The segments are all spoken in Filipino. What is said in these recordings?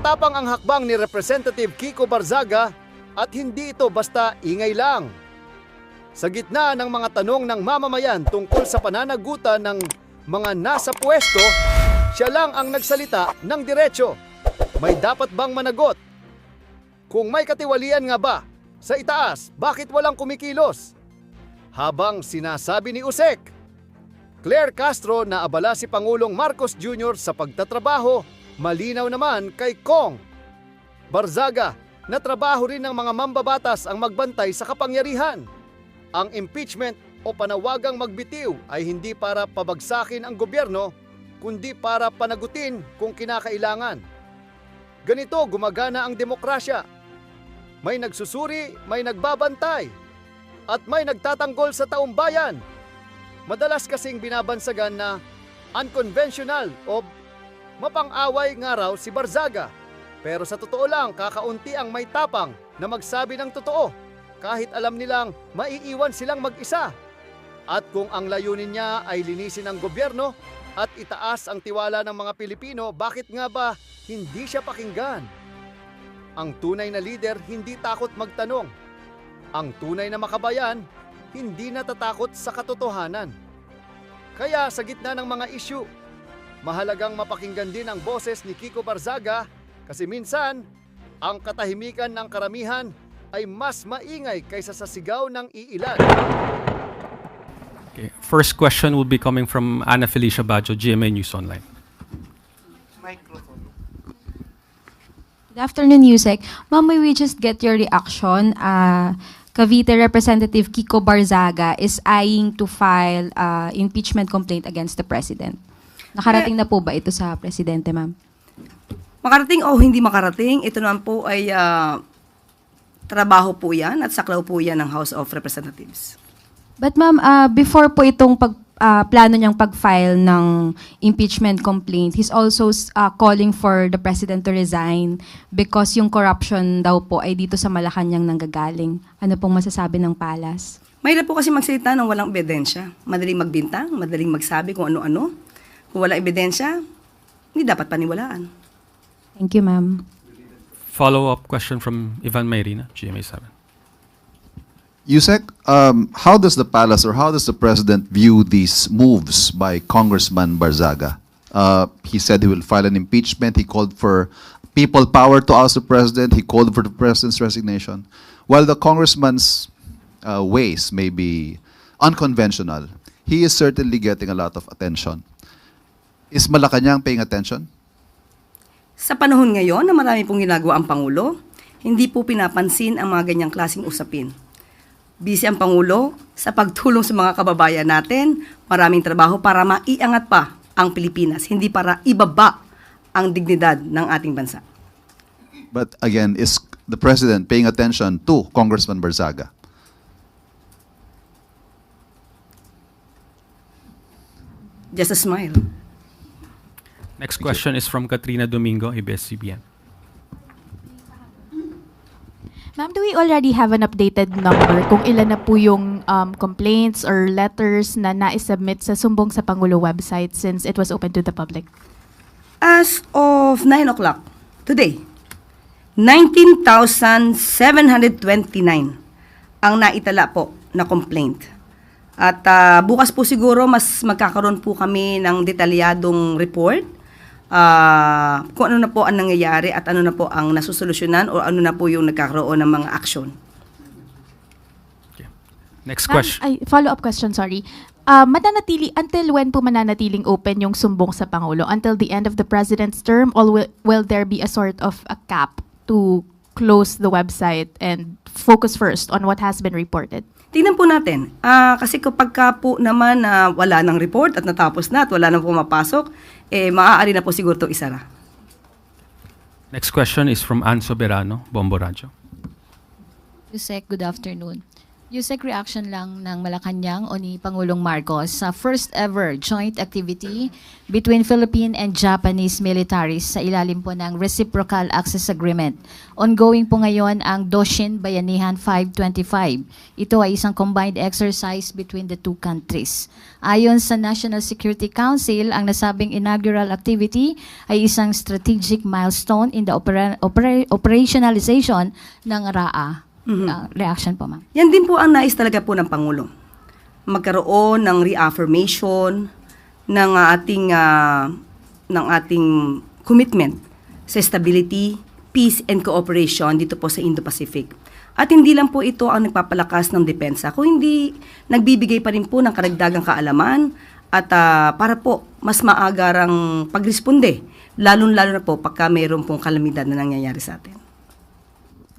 Matapang ang hakbang ni Representative Kiko Barzaga at hindi ito basta ingay lang. Sa gitna ng mga tanong ng mamamayan tungkol sa pananagutan ng mga nasa pwesto, siya lang ang nagsalita ng diretso. May dapat bang managot? Kung may katiwalian nga ba sa itaas, bakit walang kumikilos? Habang sinasabi ni Usek, Claire Castro na abala si Pangulong Marcos Jr. sa pagtatrabaho, malinaw naman kay Kong Barzaga na trabaho rin ng mga mambabatas ang magbantay sa kapangyarihan. Ang impeachment o panawagang magbitiw ay hindi para pabagsakin ang gobyerno, kundi para panagutin kung kinakailangan. Ganito gumagana ang demokrasya. May nagsusuri, may nagbabantay, at may nagtatanggol sa taong bayan. Madalas kasing binabansagan na unconventional o mapang-away nga raw si Barzaga. Pero sa totoo lang, kakaunti ang may tapang na magsabi ng totoo kahit alam nilang maiiwan silang mag-isa. At kung ang layunin niya ay linisin ang gobyerno at itaas ang tiwala ng mga Pilipino, bakit nga ba hindi siya pakinggan? Ang tunay na lider hindi takot magtanong. Ang tunay na makabayan hindi natatakot sa katotohanan. Kaya sa gitna ng mga issue, mahalagang mapakinggan din ang boses ni Kiko Barzaga kasi minsan, ang katahimikan ng karamihan ay mas maingay kaysa sa sigaw ng iilan. Okay. First question will be coming from Ana Felicia Bajo, GMA News Online. Good afternoon, Yusek. Ma'am, may we just get your reaction? Cavite Representative Kiko Barzaga is eyeing to file impeachment complaint against the President. Nakarating na po ba ito sa Presidente, ma'am? Makarating o hindi makarating, ito naman po ay trabaho po yan at saklaw po yan ng House of Representatives. But ma'am, before po itong plano niyang pag-file ng impeachment complaint, he's also calling for the President to resign because yung corruption daw po ay dito sa Malacanang nanggagaling. Ano pong masasabi ng palas? Mahirap po kasi magsalita ng walang ebidensya. Madaling magbintang, madaling magsabi kung ano-ano. Kung walang ebidensya, hindi dapat paniwalaan. Thank you, ma'am. Follow-up question from Ivan Mayrina, GMA 7. Yusek, how does the palace or how does the president view these moves by Congressman Barzaga? He said he will file an impeachment. He called for people power to oust the president. He called for the president's resignation. While the congressman's ways may be unconventional, he is certainly getting a lot of attention. Is Malacanang paying attention? Sa panahon ngayon na marami pong ginagawa ang Pangulo, hindi po pinapansin ang mga ganyang klaseng usapin. Busy ang Pangulo sa pagtulong sa mga kababayan natin, maraming trabaho para maiangat pa ang Pilipinas, hindi para ibaba ang dignidad ng ating bansa. But again, is the president paying attention to Congressman Barzaga? Just a smile. Next question is from Katrina Domingo, ABS-CBN. Ma'am, do we already have an updated number kung ilan na po yung complaints or letters na naisubmit sa Sumbong sa Pangulo website since it was open to the public? As of 9 o'clock today, 19,729 ang naitala po na complaint. At bukas po siguro mas magkakaroon po kami ng detalyadong report kung ano na po ang nangyayari at ano na po ang nasusolusyonan o ano na po yung nagkakaroon ng mga aksyon. Okay. Next question. Follow-up question, sorry. Until when po mananatiling open yung Sumbong sa Pangulo? Until the end of the President's term, or will there be a sort of a cap to close the website and focus first on what has been reported? Tingnan po natin. Kasi kapag ka po naman wala ng report at natapos na at wala nang pumapasok, maaari na po siguro ito isara. Next question is from Ann Soberano, Bombo Radyo. Yusek, good afternoon. Yusek, reaction lang ng Malacanang o ni Pangulong Marcos sa first ever joint activity between Philippine and Japanese militaries sa ilalim po ng Reciprocal Access Agreement. Ongoing po ngayon ang Doshin Bayanihan 525. Ito ay isang combined exercise between the two countries. Ayon sa National Security Council, ang nasabing inaugural activity ay isang strategic milestone in the operationalization ng RAA. Reaction po, ma'am. Yan din po ang nais talaga po ng Pangulo. Magkaroon ng reaffirmation ng ating commitment sa stability, peace and cooperation dito po sa Indo-Pacific. At hindi lang po ito ang nagpapalakas ng depensa, kung hindi nagbibigay pa rin po ng karagdagang kaalaman at para po mas maagarang pagresponde, lalong-lalo na po pagka mayroon pong kalamidad na nangyayari sa atin.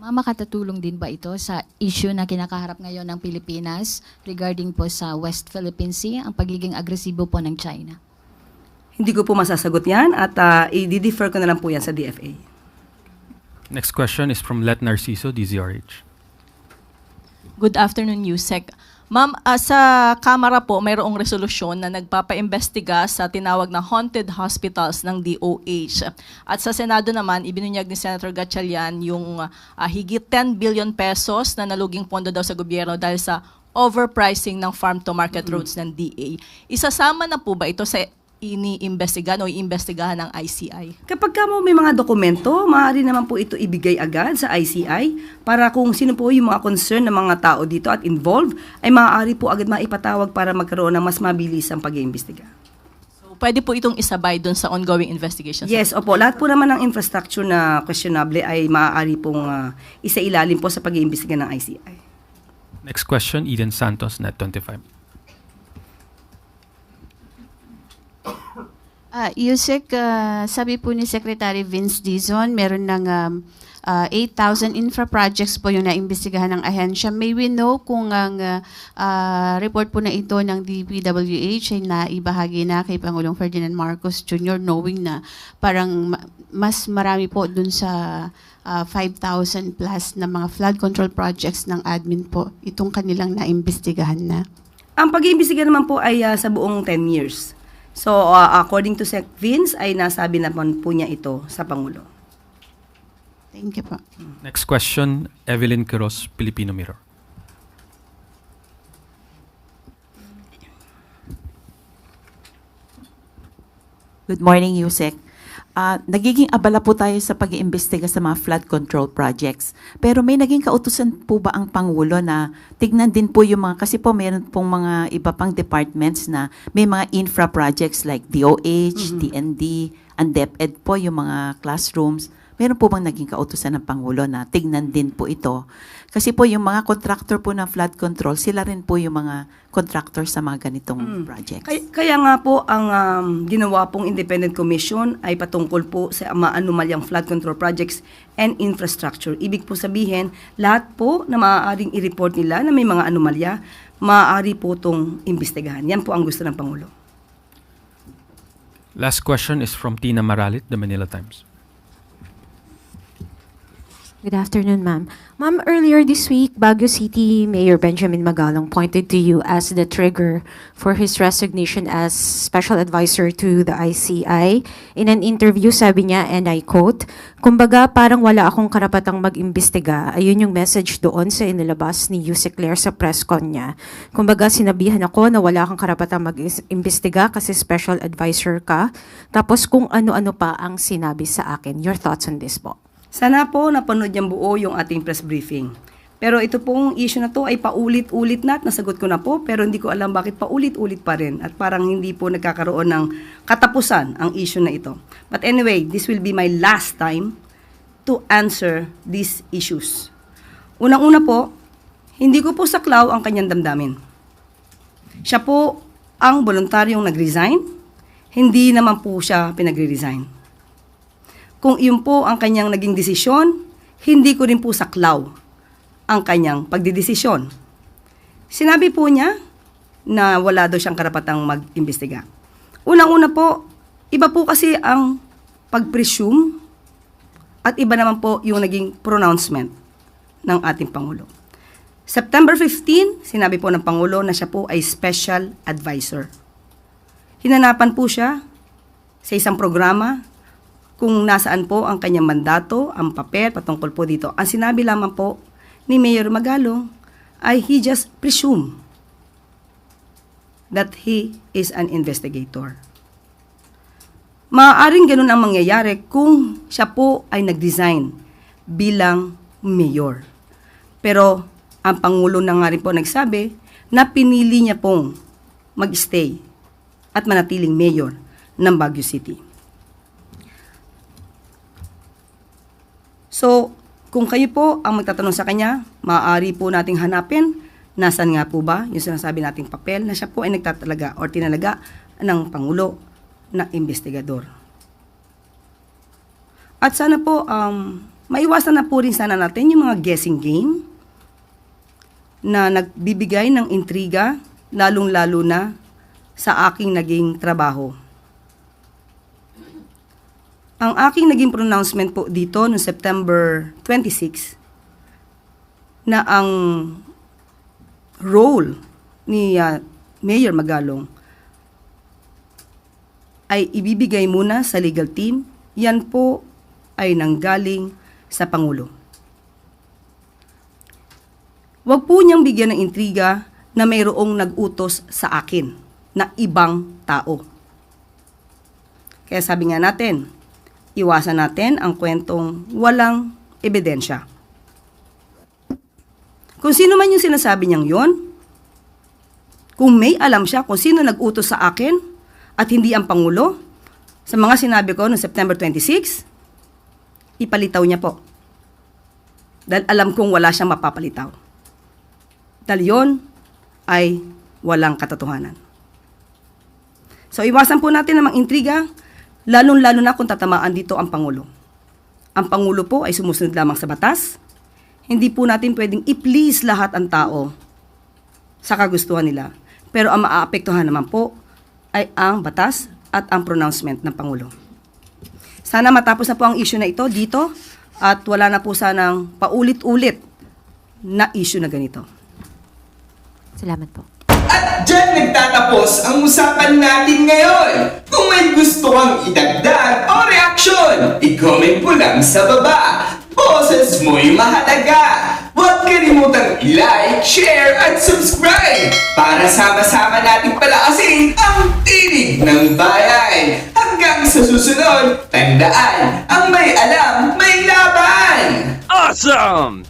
Mama, makatutulong din ba ito sa issue na kinakaharap ngayon ng Pilipinas regarding po sa West Philippine Sea, ang pagiging agresibo po ng China? Hindi ko po masasagot yan at i-defer ko na lang po yan sa DFA. Next question is from Let Narciso, DZRH. Good afternoon, Yusek. Ma'am, sa Kamara po, mayroong resolusyon na nagpapaimbestiga sa tinawag na haunted hospitals ng DOH. At sa Senado naman, ibinunyag ni Senator Gatchalian yung higit 10 billion pesos na naluging pondo daw sa gobyerno dahil sa overpricing ng farm-to-market roads ng DA. Isasama na po ba ito sa iniimbestigahan o iimbestigahan ng ICI? Kapag ka mo may mga dokumento, maaari naman po ito ibigay agad sa ICI para kung sino po yung mga concern ng mga tao dito at involved, ay maaari po agad maipatawag para magkaroon ng mas mabilisang pag-iimbestiga. So, pwede po itong isabay dun sa ongoing investigations? Yes, opo. Lahat po naman ng infrastructure na questionable ay maaari pong isailalim po sa pag-iimbestiga ng ICI. Next question, Eden Santos, Net25. Yusek, sabi po ni Secretary Vince Dizon, meron ng 8,000 infra projects po yung naimbestigahan ng ahensya. May we know kung ang report po na ito ng DPWH ay naibahagi na kay Pangulong Ferdinand Marcos Jr. knowing na parang mas marami po dun sa 5,000 plus na mga flood control projects ng admin po itong kanilang naimbestigahan na? Ang pag-iimbestiga naman po ay sa buong 10 years. So, according to Sec Vince, ay nasabi naman po niya ito sa Pangulo. Thank you po. Next question, Evelyn Quiroz, Filipino Mirror. Good morning, Yusek. Nagiging abala po tayo sa pag-iimbestiga sa mga flood control projects. Pero may naging kautusan po ba ang Pangulo na tignan din po yung mga, kasi po mayroon pong mga iba pang departments na may mga infra projects like DOH, TND, and DepEd po yung mga classrooms. Meron po bang naging kautusan ng Pangulo na tignan din po ito? Kasi po yung mga contractor po ng flood control, sila rin po yung mga contractor sa mga ganitong projects. Kaya nga po, ang ginawa pong Independent Commission ay patungkol po sa maanumalyang flood control projects and infrastructure. Ibig po sabihin, lahat po na maaaring i-report nila na may mga anomalya, maaari po itong imbestigahan. Yan po ang gusto ng Pangulo. Last question is from Tina Maralit, The Manila Times. Good afternoon, ma'am. Ma'am, earlier this week, Baguio City Mayor Benjamin Magalong pointed to you as the trigger for his resignation as Special Advisor to the ICI. In an interview, sabi niya, and I quote, "Kumbaga, parang wala akong karapatang mag-imbestiga." Ayun yung message doon sa inilabas ni Yusek Claire sa press con niya. Kumbaga, sinabihan ako na wala akong karapatang mag-imbestiga kasi Special Advisor ka. Tapos kung ano-ano pa ang sinabi sa akin. Your thoughts on this po? Sana po napanood niyang buo yung ating press briefing. Pero ito pong issue na to ay paulit-ulit na at nasagot ko na po, pero hindi ko alam bakit paulit-ulit pa rin at parang hindi po nagkakaroon ng katapusan ang issue na ito. But anyway, this will be my last time to answer these issues. Unang-una po, hindi ko po saklaw ang kanyang damdamin. Siya po ang voluntaryong nag-resign, hindi naman po siya pinagre-resign. Kung iyon po ang kanyang naging desisyon, hindi ko rin po saklaw ang kanyang pagdidesisyon. Sinabi po niya na wala daw siyang karapatang mag-imbestiga. Unang-una po, iba po kasi ang pag-presume at iba naman po yung naging pronouncement ng ating Pangulo. September 15, sinabi po ng Pangulo na siya po ay special advisor. Hinanapan po siya sa isang programa kung nasaan po ang kanyang mandato, ang papel patungkol po dito. Ang sinabi lamang po ni Mayor Magalong ay he just presumed that he is an investigator. Maaaring ganun ang mangyayari kung siya po ay nag-design bilang mayor. Pero ang Pangulo na nga rin po nagsabi na pinili niya pong mag-stay at manatiling mayor ng Baguio City. So, kung kayo po ang magtatanong sa kanya, maaari po nating hanapin nasan nga po ba yung sinasabi nating papel na siya po ay nagtatalaga o tinalaga ng Pangulo na investigador. At sana po, maiwasan na po rin sana natin yung mga guessing game na nagbibigay ng intriga, lalong-lalo na sa aking naging trabaho. Ang aking naging pronouncement po dito noong September 26 na ang role ni Mayor Magalong ay ibibigay muna sa legal team, yan po ay nanggaling sa Pangulo. Huwag po niyang bigyan ng intriga na mayroong nag-utos sa akin na ibang tao. Kaya sabi nga natin, iwasan natin ang kwentong walang ebidensya. Kung sino man yung sinasabi niyang yon, kung may alam siya kung sino nag-utos sa akin at hindi ang Pangulo, sa mga sinabi ko noong September 26, ipalitaw niya po. Dahil alam kong wala siyang mapapalitaw. Dahil yon ay walang katotohanan. So iwasan po natin ang mga intriga, lalong-lalo na kung tatamaan dito ang Pangulo. Ang Pangulo po ay sumusunod lamang sa batas. Hindi po natin pwedeng i-please lahat ang tao sa kagustuhan nila. Pero ang maaapektuhan naman po ay ang batas at ang pronouncement ng Pangulo. Sana matapos na po ang issue na ito dito at wala na po sanang paulit-ulit na issue na ganito. Salamat po. At dyan nagtatapos ang usapan natin ngayon. Kung may gusto kang idagdag o reaksyon, i-comment mo lang sa baba. Boses mo'y mahalaga. Huwag kalimutang i-like, share, at subscribe para sama-sama nating palakasin ang tinig ng bayan. Hanggang sa susunod, tandaan, ang may alam, may laban! Awesome!